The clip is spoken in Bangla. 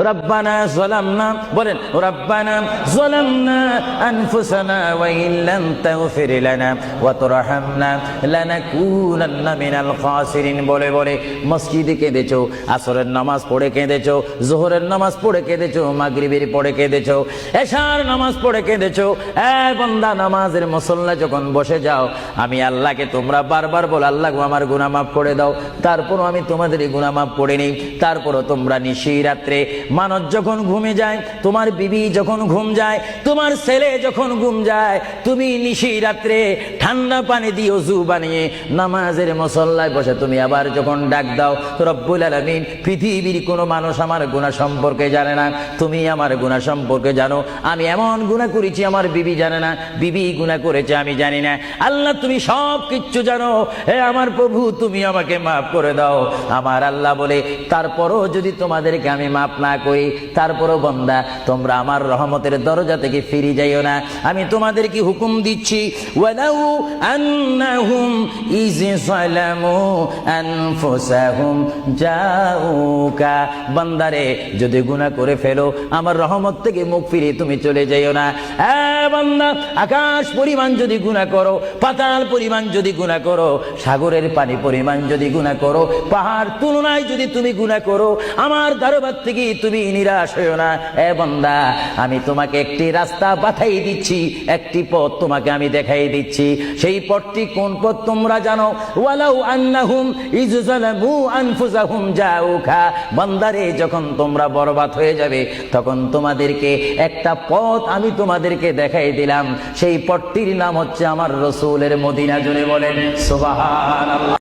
রব্বানা যালামনা, বলেন রব্বানা যালামনা আনফুসানা ওয়া ইন লাম তাগফির লানা ওয়া তারহামনা লানাকুনান্না মিনাল খাসিরিন বলে বলে মসজিদে কেঁদেছো, আসরের নামাজ পড়ে কেঁদেছো, যোহরের নামাজ পড়ে কেঁদেছো, মাগরিবের পড়ে কেঁদেছো, এশার নামাজ পড়ে কেঁদেছো। এ বান্দা, নামাজের মুসল্লা যখন বসে যাও, আমি আল্লাহকে তোমরা বারবার বলো, আল্লাহ গো আমার গুনাহ মাফ করে দাও। তারপরও আমি তোমাদের গুনাহ মাফ করে নিই। তারপরও তোমরা নিশি রাত্রে, মানুষ যখন ঘুমে যায়, তোমার বিবি যখন ঘুম যায়, তোমার ছেলে যখন ঘুম যায়, তুমি নিশি রাত্রে ঠান্ডা পানি দিয়ে ওযু বানিয়ে নামাজের মুসল্লায় বসে তুমি আবার যখন ডাক দাও, রব্বুল আলামিন, পৃথিবীর কোনো মানুষ আমার গুনাহ সম্পর্কে জানে না, তুমি আমার গুনাহ সম্পর্কে জানো। আমি এমন গুনাহ করেছি আমার বিবি জানে না, বিবি গুনাহ করেছে আমি জানি না। আল্লাহ তুমি সব কিচ্ছু জানো, হে আমার প্রভু তুমি আমাকে মাফ করে দাও। আমার আল্লাহ বলে, তারপরও যদি তোমাদেরকে আমি মাফ না করি, তারপরও বান্দা তোমরা আমার রহমতের দরজা থেকে ফিরে যাইও না। আমি তোমাদেরকে হুকুম দিচ্ছি, ওয়ালাউ আন্নাহুম ইয যালামু আনফুসাহুম জাউকা, বান্দারে যদি গুনাহ করে ফেলো, আমার রহমত থেকে মুখ ফিরিয়ে তুমি চলে যাইও না। বান্দা, আকাশ পরিমাণ যদি গুনাহ করো, পাতাল পরিমাণ যদি গুনাহ করো, সাগরের পানি পরিমাণ যদি গুনাহ করো, পাহাড় তুলনায় যদি তুমি গুনাহ করো, আমার দরবার থেকে তুমি নিরাশ হইও না। বান্দা, আমি তোমাকে একটি রাস্তা বাতাই দিচ্ছি, একটি পথ তোমাকে আমি দেখাই দিচ্ছি। সেই পথটি কোন পথ তোমরা জানো? ওয়ালাউ আন্নাহুম ইয যালামু আনফুসাহুম জাউকা, বান্দারে যখন তোমরা বরবাদ হয়ে যাবে, তখন তোমাদেরকে একটা পথ আমি তোমাদেরকে দেখাই দিলাম। সেই পথটির নাম হচ্ছে আমার রাসূলের মদিনা। জুড়ে বলেন সুবহানাল্লাহ।